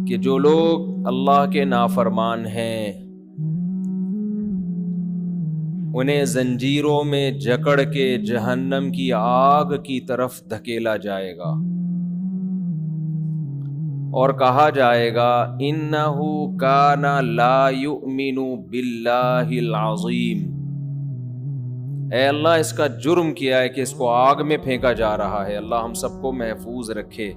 کہ جو لوگ اللہ کے نافرمان ہیں انہیں زنجیروں میں جکڑ کے جہنم کی آگ کی طرف دھکیلا جائے گا اور کہا جائے گا انہو کان لا یؤمن باللہ العظیم، اے اللہ اس کا جرم کیا ہے کہ اس کو آگ میں پھینکا جا رہا ہے، اللہ ہم سب کو محفوظ رکھے۔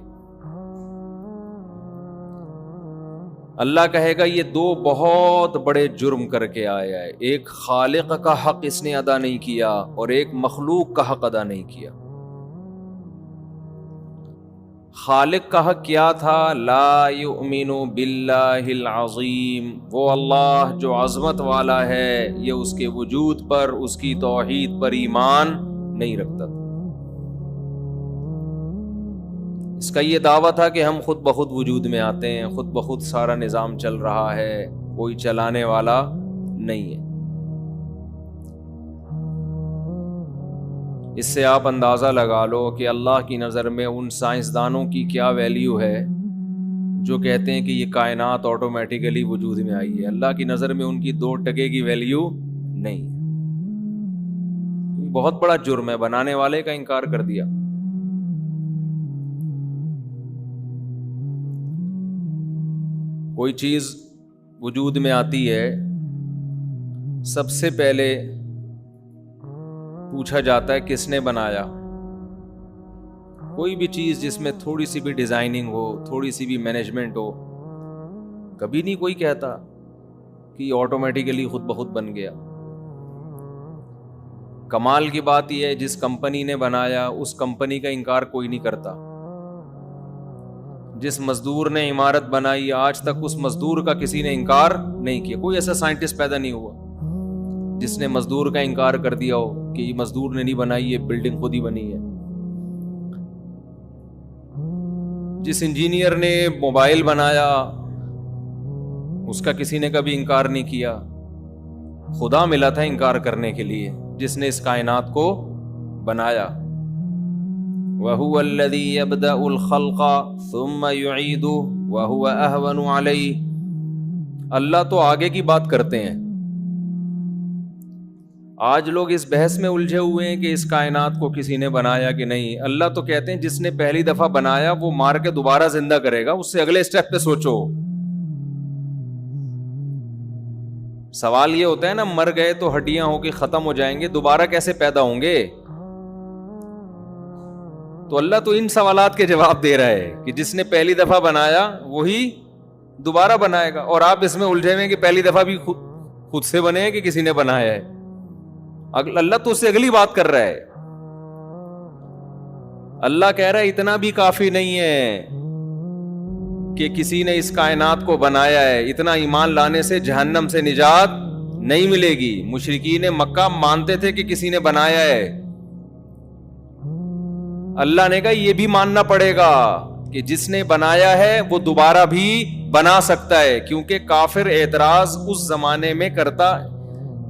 اللہ کہے گا یہ دو بہت بڑے جرم کر کے آیا ہے، ایک خالق کا حق اس نے ادا نہیں کیا اور ایک مخلوق کا حق ادا نہیں کیا۔ خالق کا حق کیا تھا؟ لا یؤمن باللہ العظیم، وہ اللہ جو عظمت والا ہے یہ اس کے وجود پر، اس کی توحید پر ایمان نہیں رکھتا۔ اس کا یہ دعویٰ تھا کہ ہم خود بخود وجود میں آتے ہیں، خود بخود سارا نظام چل رہا ہے، کوئی چلانے والا نہیں ہے۔ اس سے آپ اندازہ لگا لو کہ اللہ کی نظر میں ان سائنسدانوں کی کیا ویلیو ہے جو کہتے ہیں کہ یہ کائنات آٹومیٹیکلی وجود میں آئی ہے۔ اللہ کی نظر میں ان کی 2% کی ویلیو نہیں ہے۔ بہت بڑا جرم ہے، بنانے والے کا انکار کر دیا۔ کوئی چیز وجود میں آتی ہے، سب سے پہلے پوچھا جاتا ہے کس نے بنایا۔ کوئی بھی چیز جس میں تھوڑی سی بھی ڈیزائننگ ہو، تھوڑی سی بھی مینجمنٹ ہو، کبھی نہیں کوئی کہتا کہ یہ آٹومیٹیکلی خود بخود بن گیا۔ کمال کی بات یہ ہے جس کمپنی نے بنایا اس کمپنی کا انکار کوئی نہیں کرتا۔ جس مزدور نے عمارت بنائی آج تک اس مزدور کا کسی نے انکار نہیں کیا۔ کوئی ایسا سائنٹسٹ پیدا نہیں ہوا جس نے مزدور کا انکار کر دیا ہو کہ یہ مزدور نے نہیں بنائی، یہ بلڈنگ خود ہی بنی ہے۔ جس انجینئر نے موبائل بنایا اس کا کسی نے کبھی انکار نہیں کیا۔ خدا ملا تھا انکار کرنے کے لیے جس نے اس کائنات کو بنایا۔ وَهُوَ الَّذِي يَبْدَأُ الْخَلْقَ ثُمَّ يُعِيدُهُ وَهُوَ أَهْوَنُ عَلَيْهِ۔ اللہ تو آگے کی بات کرتے ہیں۔ آج لوگ اس بحث میں الجھے ہوئے ہیں کہ اس کائنات کو کسی نے بنایا کہ نہیں۔ اللہ تو کہتے ہیں جس نے پہلی دفعہ بنایا وہ مار کے دوبارہ زندہ کرے گا، اس سے اگلے سٹیپ پہ سوچو۔ سوال یہ ہوتا ہے نا، مر گئے تو ہڈیاں ہو کے ختم ہو جائیں گے، دوبارہ کیسے پیدا ہوں گے؟ تو اللہ تو ان سوالات کے جواب دے رہا ہے کہ جس نے پہلی دفعہ بنایا وہی دوبارہ بنائے گا، اور آپ اس میں الجھے ہوئے ہیں کہ پہلی دفعہ بھی خود سے بنے ہیں کہ کسی نے بنایا ہے۔ اللہ تو اس سے اگلی بات کر رہا ہے۔ اللہ کہہ رہا ہے اتنا بھی کافی نہیں ہے کہ کسی نے اس کائنات کو بنایا ہے، اتنا ایمان لانے سے جہنم سے نجات نہیں ملے گی۔ مشرکین مکہ مانتے تھے کہ کسی نے بنایا ہے، اللہ نے کہا یہ بھی ماننا پڑے گا کہ جس نے بنایا ہے وہ دوبارہ بھی بنا سکتا ہے، کیونکہ کافر اعتراض اس زمانے میں کرتا۔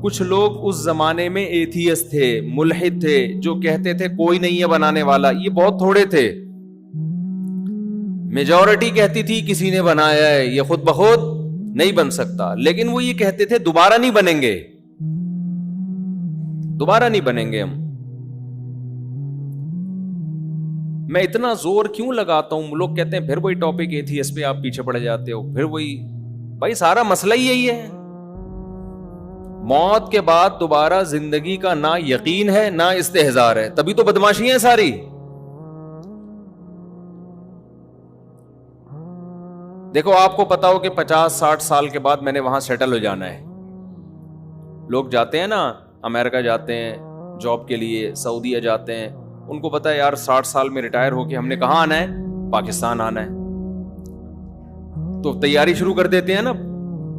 کچھ لوگ اس زمانے میں ایتھیسٹ تھے، ملحد تھے، جو کہتے تھے کوئی نہیں ہے بنانے والا۔ یہ بہت تھوڑے تھے، میجورٹی کہتی تھی کسی نے بنایا ہے، یہ خود بخود نہیں بن سکتا۔ لیکن وہ یہ کہتے تھے دوبارہ نہیں بنیں گے، دوبارہ نہیں بنیں گے ہم۔ میں اتنا زور کیوں لگاتا ہوں؟ لوگ کہتے ہیں پھر وہی ٹاپک ایتھیسٹ پہ آپ پیچھے پڑ جاتے ہو، پھر وہی۔ بھائی سارا مسئلہ ہی یہی ہے، موت کے بعد دوبارہ زندگی کا نہ یقین ہے نہ استحضار ہے، تبھی تو بدماشی ہیں ساری۔ دیکھو آپ کو پتا ہو کہ 50-60 سال کے بعد میں نے وہاں سیٹل ہو جانا ہے۔ لوگ جاتے ہیں نا، امریکہ جاتے ہیں جاب کے لیے، سعودیہ جاتے ہیں، ان کو پتا ہے یار 60 سال میں ریٹائر ہو کے ہم نے کہاں آنا ہے؟ پاکستان آنا ہے۔ تو تیاری شروع کر دیتے ہیں نا،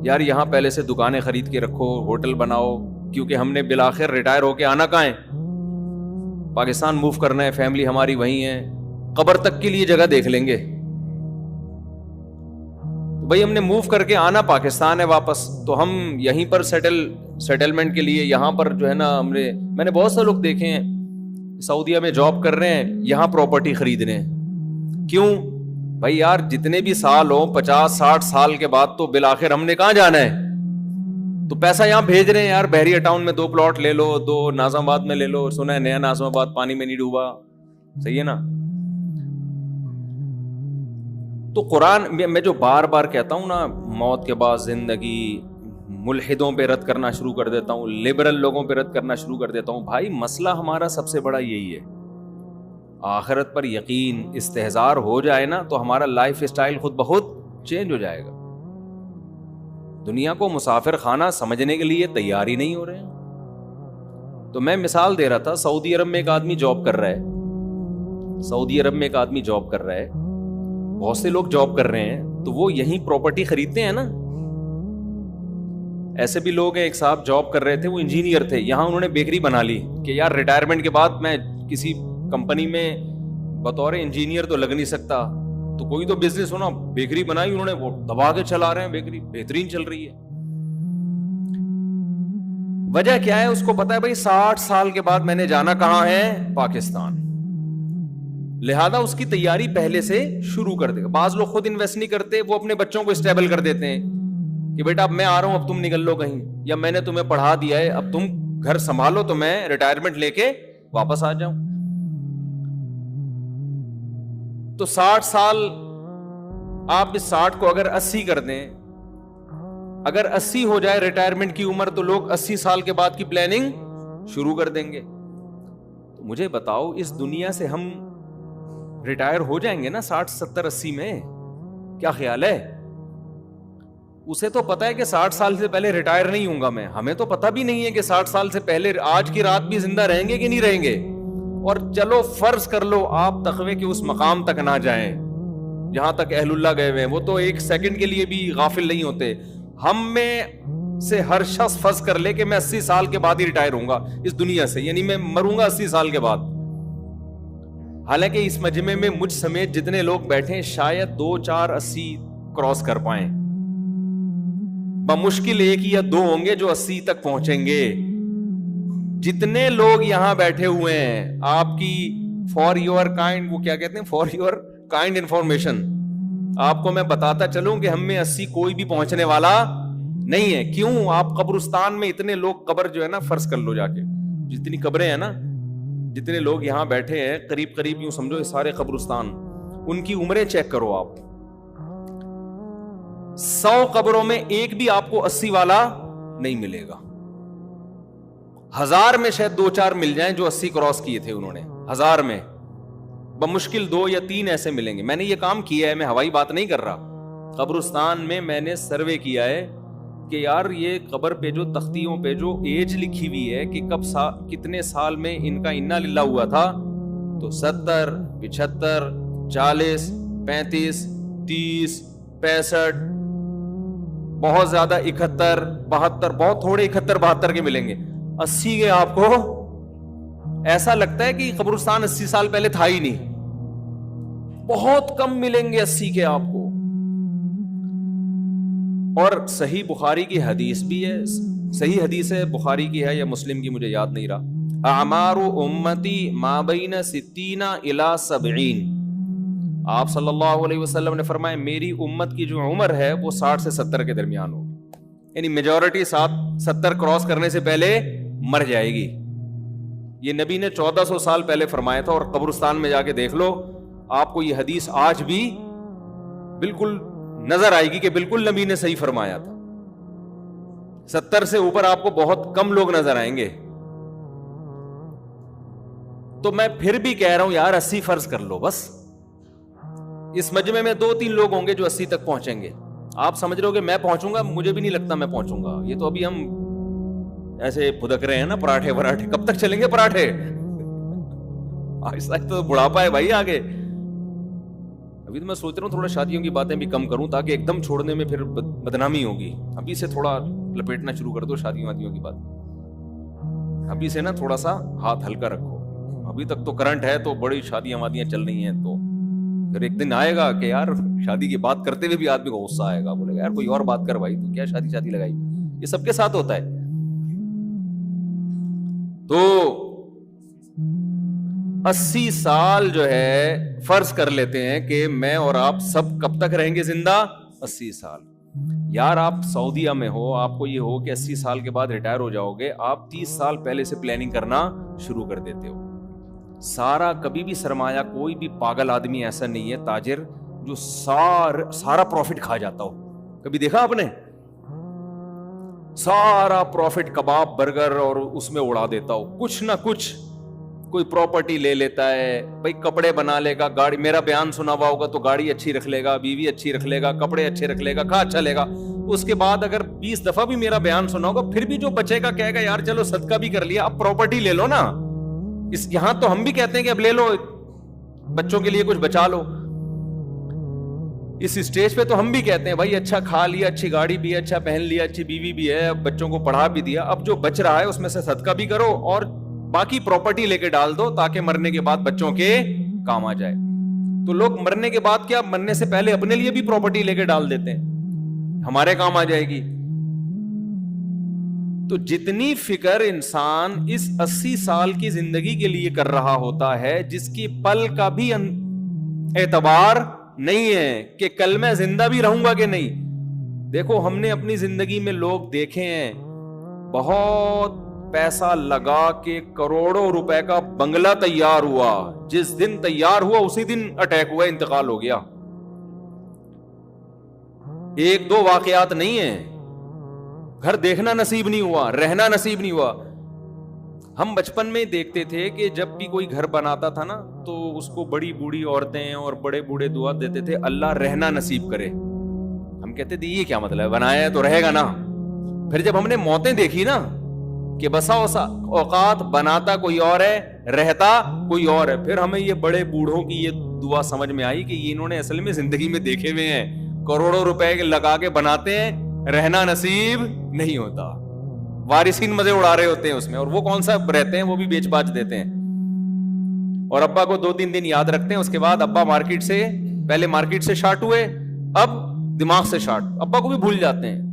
یار یہاں پہلے سے دکانیں خرید کے رکھو، ہوٹل بناؤ، کیونکہ ہم نے بالآخر ریٹائر ہو کے آنا کہاں ہے؟ پاکستان موو کرنا ہے، فیملی ہماری وہیں ہے، قبر تک کے لیے جگہ دیکھ لیں گے۔ بھئی ہم نے موو کر کے آنا پاکستان ہے واپس، تو ہم یہیں پر سیٹلمنٹ کے لیے یہاں پر جو ہے نا، میں نے بہت سے لوگ دیکھے ہیں سعودیہ میں جاب کر رہے ہیں، یہاں پراپرٹی خرید رہے ہیں۔ کیوں؟ بھائی یار جتنے بھی سال ہو 50-60 سال کے بعد تو بالآخر ہم نے کہاں جانا ہے؟ تو پیسہ یہاں بھیج رہے ہیں یار، بحریہ ٹاؤن میں 2 پلاٹ لے لو، 2 ناظم آباد میں لے لو، سنا ہے نیا ناظم آباد پانی میں نہیں ڈوبا، صحیح ہے نا؟ تو قرآن میں جو بار بار کہتا ہوں نا، موت کے بعد زندگی، ملحدوں پہ رد کرنا شروع کر دیتا ہوں، لبرل لوگوں پہ رد کرنا شروع کر دیتا ہوں. بھائی مسئلہ ہمارا سب سے بڑا یہی ہے، آخرت پر یقین استحضار ہو جائے نا تو ہمارا لائف اسٹائل خود بخود چینج ہو جائے گا. دنیا کو مسافر خانہ سمجھنے کے لیے تیار ہی نہیں ہو رہے ہیں. تو میں مثال دے رہا تھا، سعودی عرب میں ایک آدمی جاب کر رہا ہے، سعودی عرب میں ایک آدمی جاب کر رہا ہے، بہت سے لوگ جاب کر رہے ہیں، تو وہ یہیں پراپرٹی خریدتے ہیں نا. ایسے بھی لوگ ہیں، ایک صاحب جاب کر رہے تھے، وہ انجینئر تھے، یہاں انہوں نے بیکری بنا لی کہ یار ریٹائرمنٹ کے بعد میں کسی کمپنی میں بطور انجینئر تو لگ نہیں سکتا، تو کوئی تو بزنس ہونا، بیکری بنائی انہوں نے، وہ دبا کے چلا رہے ہیں، بیکری بہترین چل رہی ہے. وجہ کیا ہے اس کو پتا ہے، بھائی 60 سال کے بعد میں نے جانا کہاں ہے؟ پاکستان. لہذا اس کی تیاری پہلے سے شروع کر دے گا. بعض لوگ خود انویسٹ نہیں کرتے، وہ اپنے بچوں کو اسٹیبل کر دیتے ہیں کہ بیٹا اب میں آ رہا ہوں، اب تم نکل لو کہیں، یا میں نے تمہیں پڑھا دیا ہے، اب تم گھر سنبھالو تو میں ریٹائرمنٹ لے کے واپس آ جاؤں. تو 60 سال آپ اس 60 کو اگر 80 کر دیں، اگر 80 ہو جائے ریٹائرمنٹ کی عمر، تو لوگ 80 سال کے بعد کی پلاننگ شروع کر دیں گے. تو مجھے بتاؤ اس دنیا سے ہم ریٹائر ہو جائیں گے نا 60 70 80 میں؟ کیا خیال ہے؟ اسے تو پتا ہے کہ 60 سال سے پہلے ریٹائر نہیں ہوں گا میں، ہمیں تو پتا بھی نہیں ہے کہ 60 سال سے پہلے آج کی رات بھی زندہ رہیں گے کہ نہیں رہیں گے. اور چلو فرض کر لو آپ تقوی کے اس مقام تک نہ جائیں جہاں تک اہل اللہ گئے ہوئے ہیں، وہ تو ایک سیکنڈ کے لیے بھی غافل نہیں ہوتے. ہم میں سے ہر شخص فرض کر لے کہ میں 80 سال کے بعد ہی ریٹائر ہوں گا اس دنیا سے، یعنی میں مروں گا 80 سال کے بعد. حالانکہ اس مجمع میں مجھ سمیت جتنے لوگ بیٹھے ہیں شاید 2 4 80 کراس کر پائیں، بمشکل 1 یا 2 ہوں گے جو 80 تک پہنچیں گے. جتنے لوگ یہاں بیٹھے ہوئے ہیں، آپ کی فار یور کائنڈ، وہ کیا کہتے ہیں، فار یور کائنڈ انفارمیشن، آپ کو میں بتاتا چلوں کہ ہم میں 80 کوئی بھی پہنچنے والا نہیں ہے. کیوں؟ آپ قبرستان میں اتنے لوگ، قبر جو ہے نا، فرض کر لو جا کے جتنی قبریں ہیں نا، جتنے لوگ یہاں بیٹھے ہیں، قریب قریب یوں سمجھو سارے قبرستان، ان کی عمریں چیک کرو آپ. 100 قبروں میں ایک بھی آپ کو 80 والا نہیں ملے گا. 1000 میں شاید 2 4 مل جائیں جو 80 کراس کیے تھے انہوں نے، 1000 میں بمشکل 2 یا 3 ایسے ملیں گے. میں نے یہ کام کیا ہے، میں ہوائی بات نہیں کر رہا. قبرستان میں میں نے سروے کیا ہے کہ یار یہ قبر پہ جو تختیوں پہ جو ایج لکھی ہوئی ہے کہ کب کتنے سال میں ان کا انا للہ ہوا تھا، تو 70 75 40 35 30 65، بہت زیادہ 71 72، بہت تھوڑے 71 72 کے ملیں گے. 80 کے آپ کو ایسا لگتا ہے کہ قبرستان 80 سال پہلے تھا ہی نہیں. بہت کم ملیں گے 80 کے آپ کو. اور صحیح بخاری کی حدیث بھی ہے، صحیح حدیث ہے، بخاری کی ہے یا مسلم کی، مجھے یاد نہیں رہا. اعمار امتی ما بین 60 الی 70. آپ صلی اللہ علیہ وسلم نے فرمایا میری امت کی جو عمر ہے وہ 60 سے 70 کے درمیان ہوگی، یعنی میجورٹی 70 کراس کرنے سے پہلے مر جائے گی. یہ نبی نے 1400 سال پہلے فرمایا تھا، اور قبرستان میں جا کے دیکھ لو آپ کو یہ حدیث آج بھی بالکل نظر آئے گی کہ بالکل نبی نے صحیح فرمایا تھا. 70 سے اوپر آپ کو بہت کم لوگ نظر آئیں گے. تو میں پھر بھی کہہ رہا ہوں یار 80 فرض کر لو بس. اس مجمع میں 2 3 لوگ ہوں گے جو 80 تک پہنچیں گے. آپ سمجھ رہے ہو کہ میں پہنچوں گا؟ مجھے بھی نہیں لگتا میں پہنچوں گا. یہ تو ابھی ہم ایسے پھدک رہے ہیں نا، پراٹھے پراٹھے کب تک چلیں گے پراٹھے؟ آہستہ تو بڑھاپا ہے بھائی آگے. ابھی تو میں سوچ رہا ہوں تھوڑا شادیوں کی باتیں بھی کم کروں تاکہ ایک دم چھوڑنے میں پھر بدنامی ہوگی. ابھی سے تھوڑا لپیٹنا شروع کر دو شادیوں وادیوں کی بات. ابھی سے نا تھوڑا سا ہاتھ ہلکا رکھو. ابھی تک تو کرنٹ ہے تو بڑی شادیاں وادیاں چل رہی ہیں، تو پھر ایک دن آئے گا کہ یار شادی کی بات کرتے ہوئے بھی آدمی کو غصہ آئے گا، بولے گا یار کوئی اور بات کر بھائی، تو کیا شادی لگائی. یہ سب کے ساتھ ہوتا ہے. تو 80 سال جو ہے فرض کر لیتے ہیں کہ میں اور آپ سب کب تک رہیں گے زندہ؟ 80 سال. یار آپ سعودیہ میں ہو, آپ کو یہ ہو کہ 80 سال کے بعد ریٹائر ہو جاؤ گے, آپ 30 سال پہلے سے پلاننگ کرنا شروع کر دیتے ہو. سارا کبھی بھی سرمایہ, کوئی بھی پاگل آدمی ایسا نہیں ہے تاجر جو سارا پروفٹ کھا جاتا ہو. کبھی دیکھا آپ نے؟ سارا پروفٹ کباب برگر اور اس میں اڑا دیتا ہو. کچھ نہ کچھ کوئی پراپرٹی لے لیتا ہے, بھائی کپڑے بنا لے گا, گاڑی, میرا بیان سنا ہوا ہوگا تو گاڑی اچھی رکھ لے گا, بیوی اچھی رکھ لے گا, کپڑے اچھے رکھ لے گا, کہاں اچھا لے گا. اس کے بعد اگر 20 دفعہ بھی میرا بیان سنا ہوگا پھر بھی جو بچے گا کہے گا یار چلو صدقہ بھی کر لیا, اب پراپرٹی لے لو نا. یہاں تو ہم بھی کہتے ہیں کہ اب لے لو, بچوں کے لیے کچھ بچا لو. اس اسٹیج پہ تو ہم بھی کہتے ہیں بھائی اچھا کھا لیا, اچھی گاڑی بھی ہے, اچھا پہن لیا, اچھی بیوی بھی ہے, بچوں کو پڑھا بھی دیا, اب جو بچ رہا ہے اس میں سے صدقہ بھی کرو اور باقی پراپرٹی لے کے ڈال دو تاکہ مرنے کے بعد بچوں کے کام آ جائے. تو لوگ مرنے کے بعد کیا, مرنے سے پہلے اپنے لیے بھی پراپرٹی لے کے ڈال دیتے ہیں, ہمارے کام آ جائے گی. تو جتنی فکر انسان اس 80 سال کی زندگی کے لیے کر رہا ہوتا ہے, جس کی پل کا بھی اعتبار نہیں ہے کہ کل میں زندہ بھی رہوں گا کہ نہیں. دیکھو ہم نے اپنی زندگی میں لوگ دیکھے ہیں بہت پیسہ لگا کے کروڑوں روپے کا بنگلہ تیار ہوا, جس دن تیار ہوا اسی دن اٹیک ہوا, انتقال ہو گیا. ایک دو واقعات نہیں ہیں, گھر دیکھنا نصیب نہیں ہوا, رہنا نصیب نہیں ہوا. ہم بچپن میں دیکھتے تھے کہ جب بھی کوئی گھر بناتا تھا نا تو اس کو بڑی بوڑھی عورتیں اور بڑے بوڑھے دعا دیتے تھے اللہ رہنا نصیب کرے. ہم کہتے تھے یہ کیا مطلب ہے, بنایا ہے تو رہے گا نا. پھر جب ہم نے موتیں دیکھی نا کہ بسا اوقات بناتا کوئی اور ہے, رہتا کوئی اور ہے, پھر ہمیں یہ بڑے بوڑھوں کی یہ دعا سمجھ میں آئی کہ یہ انہوں نے اصل میں زندگی میں دیکھے ہوئے ہیں, کروڑوں روپے لگا کے بناتے ہیں, رہنا نصیب نہیں ہوتا, وارثین مزے اڑا رہے ہوتے ہیں اس میں, اور وہ کون سا رہتے ہیں, وہ بھی بیچ باچ دیتے ہیں. اور ابا کو 2-3 دن یاد رکھتے ہیں, اس کے بعد ابا پہلے مارکیٹ سے شارٹ ہوئے, اب دماغ سے شارٹ, ابا کو بھی بھول جاتے ہیں.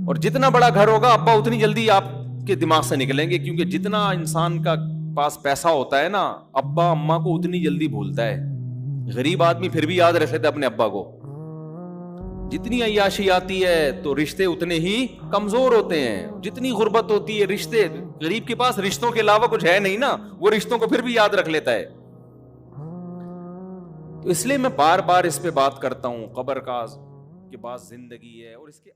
اور جتنا بڑا گھر ہوگا ابا اتنی جلدی آپ کے دماغ سے نکلیں گے, کیونکہ جتنا انسان کا پاس پیسہ ہوتا ہے نا, ابا اماں کو اتنی جلدی بھولتا ہے. غریب آدمی پھر بھی یاد رکھ لیتا اپنے ابا کو. جتنی عیاشی آتی ہے تو رشتے اتنے ہی کمزور ہوتے ہیں, جتنی غربت ہوتی ہے رشتے, غریب کے پاس رشتوں کے علاوہ کچھ ہے نہیں نا, وہ رشتوں کو پھر بھی یاد رکھ لیتا ہے. تو اس لیے میں بار بار اس پہ بات کرتا ہوں, قبر کا کے بعد زندگی ہے اور اس کے